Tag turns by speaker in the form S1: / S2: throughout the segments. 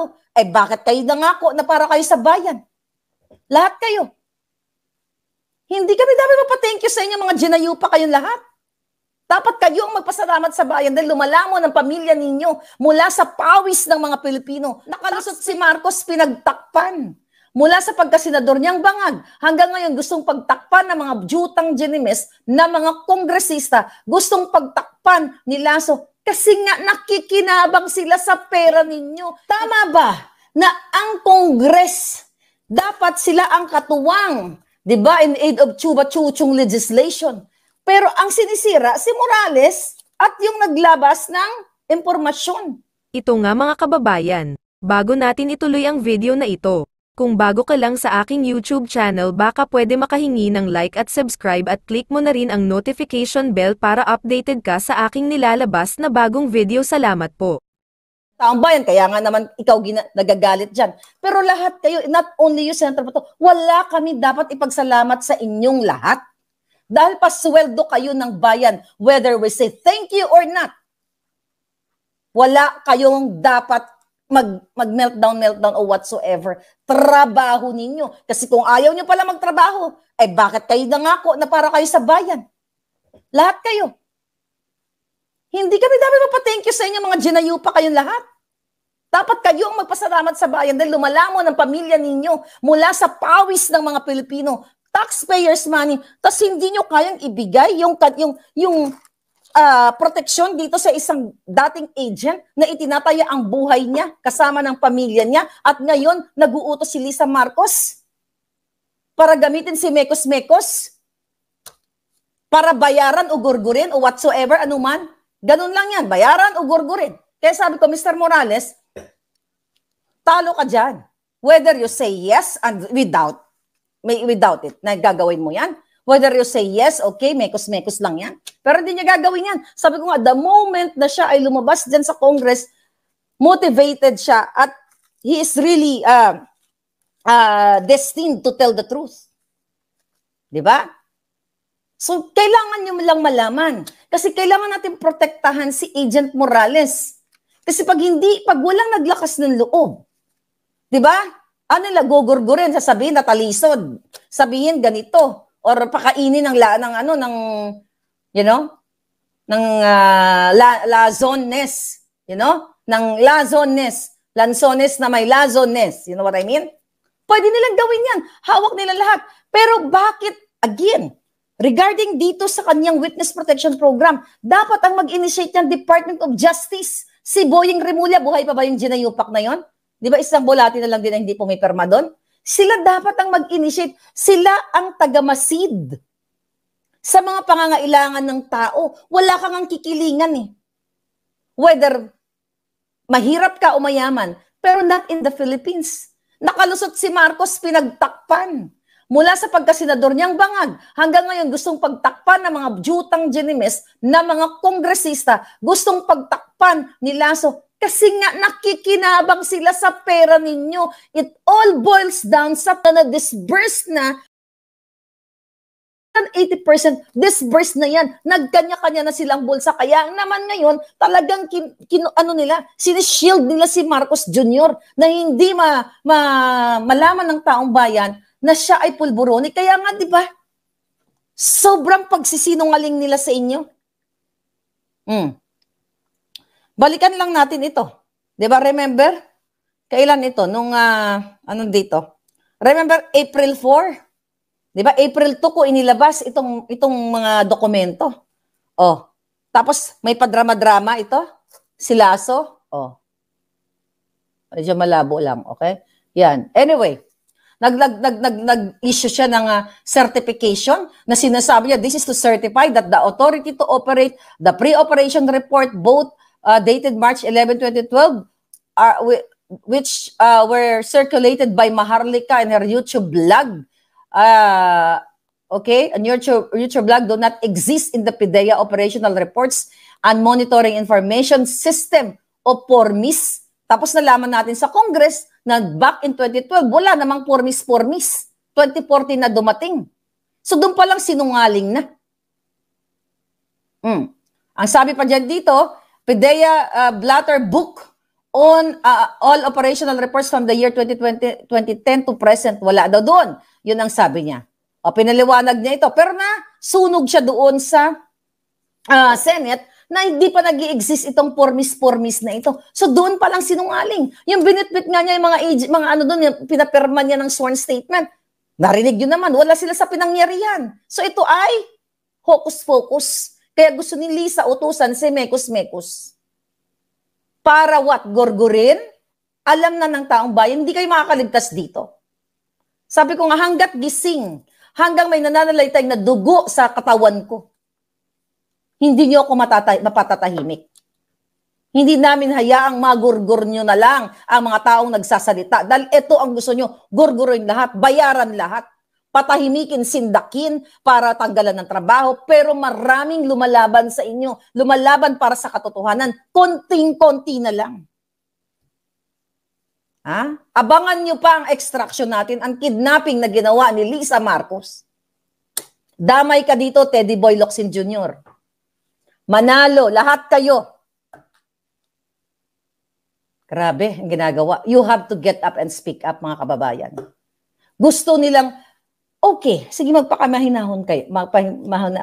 S1: magtrabaho. Eh bakit kayo nangako na para kayo sa bayan? Lahat kayo. Hindi kami dapat mapa-thank you sa inyo, mga ginayupa kayong lahat. Dapat kayo ang magpasalamat sa bayan dahil lumalamon ang pamilya ninyo mula sa pawis ng mga Pilipino. Nakalusot si Marcos, pinagtakpan. Mula sa pagkasenador niyang bangag, hanggang ngayon gustong pagtakpan ng mga jutang ginimes na mga kongresista, gustong pagtakpan ni Lasso kasi nga nakikinabang sila sa pera ninyo. Tama ba na ang Kongres, dapat sila ang katuwang, di ba, in aid of Chuba-Chuchong legislation? Pero ang sinisira si Morales at yung naglabas ng impormasyon.
S2: Ito nga mga kababayan, bago natin ituloy ang video na ito, kung bago ka lang sa aking YouTube channel baka pwede makahingi ng like at subscribe at click mo na rin ang notification bell para updated ka sa aking nilalabas na bagong video. Salamat po.
S1: Taong bayan, kaya nga naman ikaw nagagalit dyan. Pero lahat kayo, not only you, Senator Bato, wala kami dapat ipagsalamat sa inyong lahat. Dahil pasweldo kayo ng bayan, whether we say thank you or not. Wala kayong dapat mag-meltdown o whatsoever. Trabaho ninyo. Kasi kung ayaw nyo pala magtrabaho, eh bakit kayo nangako na para kayo sa bayan? Lahat kayo. Hindi kami dapat mapa-thank you sa inyo, mga ginayupa kayong lahat. Dapat kayo ang magpasalamat sa bayan dahil lumalamon ang pamilya ninyo mula sa pawis ng mga Pilipino. Taxpayers money, tas hindi nyo kayang ibigay yung proteksyon dito sa isang dating agent na itinataya ang buhay niya kasama ng pamilya niya at ngayon nag-uutos si Lisa Marcos para gamitin si Mekos-Mekos para bayaran o gurgurin o whatsoever, anuman. Ganun lang yan, bayaran o gurgurin. Kaya sabi ko, Mr. Morales, talo ka dyan. Whether you say yes and without it, na gagawin mo yan. Whether you say yes, okay, mekos-mekos lang yan. Pero hindi niya gagawin yan. Sabi ko nga, the moment na siya ay lumabas dyan sa Congress, motivated siya at he is really destined to tell the truth. Diba? So, kailangan nyo lang malaman. Kasi kailangan natin protektahan si Agent Morales. Kasi pag walang naglakas ng loob, diba? Ano nila, gugurgurin, sasabihin natalisod, sabihin ganito, or pakainin ng lazones, ng lazones, lanzones na may lazones, you know what I mean? Pwede nilang gawin yan, hawak nila lahat. Pero bakit, again, regarding dito sa kanyang witness protection program, dapat ang mag-initiate ng Department of Justice. Si Boying Remulla, buhay pa ba yung ginayupak na yon? Di ba isang bulati na lang din na hindi pumipirma doon? Sila dapat ang mag-initiate. Sila ang tagamasid sa mga pangangailangan ng tao. Wala kang ang kikilingan eh. Whether mahirap ka o mayaman, pero not in the Philippines. Nakalusot si Marcos, pinagtakpan. Mula sa pagkasenador niyang bangag, hanggang ngayon gustong pagtakpan ng mga jutang ginimes na mga kongresista, gustong pagtakpan ni Lasso. Kasi nga nakikinabang sila sa pera ninyo. It all boils down sa na-disburse na 80% disburse na yan. Nagkanya-kanya na silang bulsa. Kaya naman ngayon, talagang sinishield nila si Marcos Jr. na hindi malaman ng taong bayan na siya ay pulburoni. Kaya nga, di ba? Sobrang pagsisinungaling nila sa inyo. Balikan lang natin ito. Di ba, remember? Kailan ito? Nung, dito? Remember, April 4? Di ba, April 2 ko inilabas itong mga dokumento. Oh. Tapos, may padrama-drama ito. Si Lasso. Oh. Medyo malabo lang, okay? Yan. Anyway, nag-issue siya ng certification na sinasabi niya, this is to certify that the authority to operate the pre-operation report both dated March 11, 2012, which were circulated by Maharlika in her YouTube blog. Okay, and YouTube blog do not exist in the PIDEA operational reports and monitoring information system o PORMIS. Tapos nalaman natin sa Congress na back in 2012, wala namang PORMIS. 2014 na dumating. So doon pa lang sinungaling na. Ang sabi pa dyan dito, PIDEA Blatter Book all operational reports from the year 2020, 2010 to present, wala daw doon. Yun ang sabi niya. O, pinaliwanag niya ito. Pero sunog siya doon sa Senate na hindi pa nag-i-exist itong pormis na ito. So doon pa lang sinungaling. Yung binitbit nga niya yung mga ano doon, yung pinapirma niya ng sworn statement. Narinig yun naman, wala sila sa pinangyarihan. So ito ay hocus-pocus. Kaya gusto ni Lisa utusan si Mekos-Mekos. Para what? Gorgorin? Alam na ng taong bayan, hindi kayo makakaligtas dito. Sabi ko nga, hanggat gising, hanggang may nananalaytay na dugo sa katawan ko, hindi niyo ako mapatatahimik. Hindi namin hayaang magurgur nyo na lang ang mga taong nagsasalita. Dahil ito ang gusto nyo, gurgurin lahat, bayaran lahat, patahimikin, sindakin para tanggalan ng trabaho. Pero maraming lumalaban sa inyo, lumalaban para sa katotohanan. Konting-konti na lang. Abangan nyo pa ang extraction natin, ang kidnapping na ginawa ni Lisa Marcos. Damay ka dito, Teddy Boy Locsin Jr. Manalo, lahat kayo. Grabe ang ginagawa. You have to get up and speak up, mga kababayan. Gusto nilang, okay, sige magpakamahinahon kayo.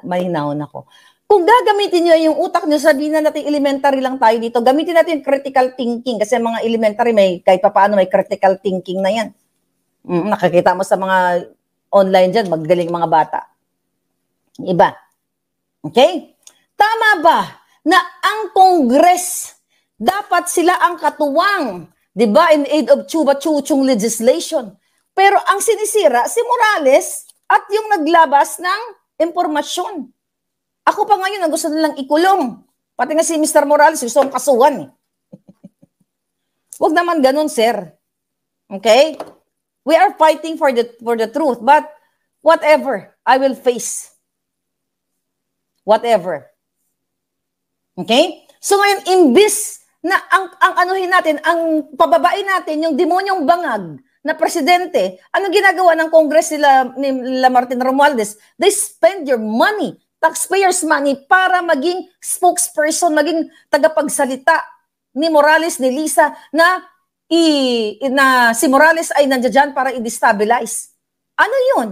S1: Mahinahon ako. Kung gagamitin nyo yung utak nyo, sabihin na natin elementary lang tayo dito. Gamitin natin critical thinking kasi mga elementary may kahit paano may critical thinking na yan. Nakakita mo sa mga online dyan, magaling mga bata. Iba. Okay? Tama ba na ang Congress dapat sila ang katuwang, 'di ba, in aid of Chuba-Chuchong legislation? Pero ang sinisira si Morales at yung naglabas ng impormasyon. Ako pa ngayon ang gusto nilang ikulong. Pati nga si Mr. Morales gusto kong kasuhan. Huwag naman ganun, sir. Okay? We are fighting for the truth, but whatever, I will face. Whatever. Okay? So ngayon, imbis na ang anuhin natin, ang pababain natin, yung demonyong bangag na presidente, ano ginagawa ng Congress nila Martin Romualdez? They spend your money, taxpayers' money, para maging spokesperson, maging tagapagsalita ni Morales, ni Lisa, na si Morales ay nandiyan para i-destabilize. Ano yun?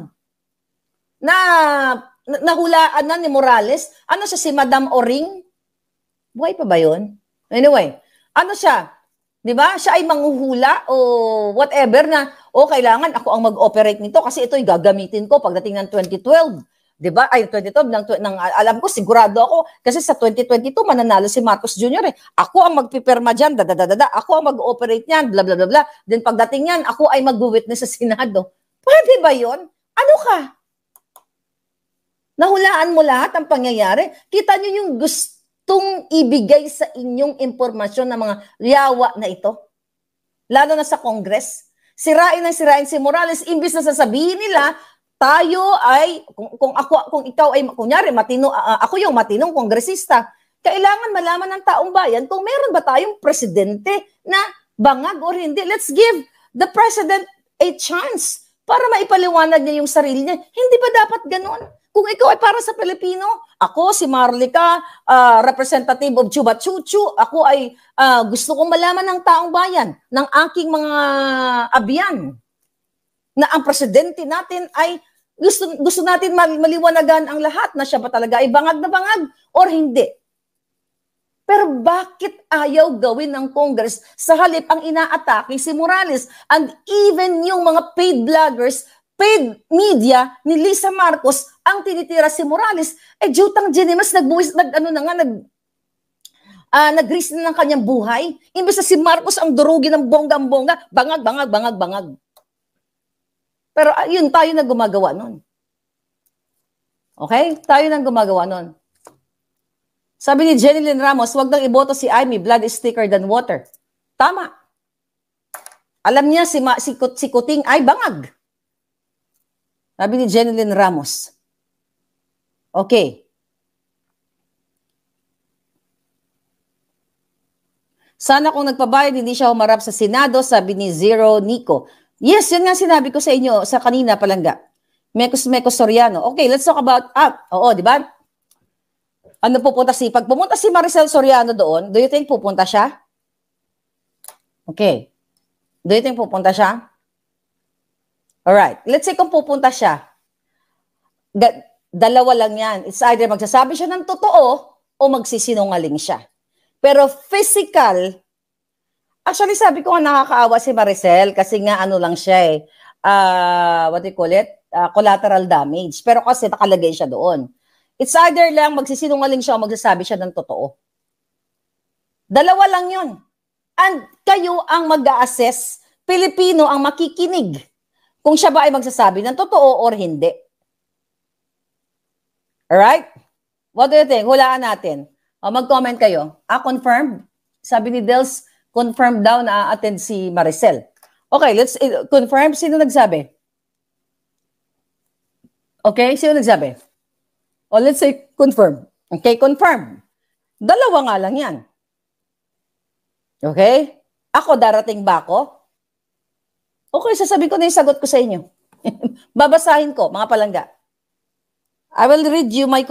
S1: Nahulaan na ni Morales? Ano siya, si Madam Oring? Buhay pa ba yun? Anyway, ano siya? Di ba? Siya ay manghuhula o whatever na, kailangan ako ang mag-operate nito kasi ito'y gagamitin ko pagdating ng 2012. Di ba? Ay, 2012, alam ko, sigurado ako, kasi sa 2022, mananalo si Marcos Jr. Ako ang magpipirma dyan, ako ang mag-operate niyan, bla bla bla bla. Then pagdating niyan, ako ay mag-witness sa Senado. Pwede ba yun? Ano ka? Nahulaan mo lahat ang pangyayari? Kita niyo yung gustong ibigay sa inyong impormasyon ng mga yawa na ito? Lalo na sa Congress. Sirain si Morales, imbis na sasabihin nila, tayo ay, kung ikaw ay, kunyari, ako yung matinong kongresista, kailangan malaman ng taong bayan kung meron ba tayong presidente na bangag or hindi. Let's give the president a chance para maipaliwanag niya yung sarili niya. Hindi ba dapat ganun? Kung ikaw ay para sa Pilipino, ako si Marlica, representative of Chuba-Chuchu, ako ay gusto kong malaman ng taong bayan, ng aking mga abyan, na ang presidente natin ay gusto natin maliwanagan ang lahat na siya ba talaga ay bangag na bangag or hindi. Pero bakit ayaw gawin ng Congress sa halip ang inaatake si Morales and even yung mga paid vloggers, paid media ni Lisa Marcos ang tinitira si Morales, jutang Jenimas nag-risk na ng kanyang buhay. Imbes na si Marcos ang durugi ng bonggang-bongga, bangag. Pero yun, tayo na gumagawa nun. Okay? Tayo na gumagawa nun. Sabi ni Jenilyn Ramos, wag nang iboto si Amy, blood is thicker than water. Tama. Alam niya si Kuting ay bangag. Sabi ni Jenilyn Ramos. Okay. Sana kung nagpabayad, hindi siya humarap sa Senado, sabi ni Zero Nico. Yes, yun nga sinabi ko sa inyo sa kanina palangga. Mekos Soriano. Okay, let's talk about, di ba? Ano pag pumunta si Maricel Soriano doon, do you think pupunta siya? Okay. Do you think pupunta siya? Alright. Let's say kung pupunta siya, dalawa lang yan. It's either magsasabi siya ng totoo o magsisinungaling siya. Pero physical, actually sabi ko nga nakakaawa si Maricel kasi nga ano lang siya eh, what do you call it? Collateral damage. Pero kasi nakalagay siya doon. It's either lang magsisinungaling siya o magsasabi siya ng totoo. Dalawa lang yun. And kayo ang mag-a-assess, Pilipino ang makikinig kung siya ba ay magsasabi ng totoo or hindi. Alright? What do you think? Hulaan natin. Mag-comment kayo. Confirmed? Sabi ni Dels, confirmed daw na attend si Maricel. Okay, let's confirm. Sino nagsabi? Okay, sino nagsabi? O let's say confirm. Okay, confirm. Dalawa nga lang yan. Okay? Ako, darating ba ako? Okay, sasabihin ko na yung sagot ko sa inyo. Babasahin ko, mga palangga. I will read you my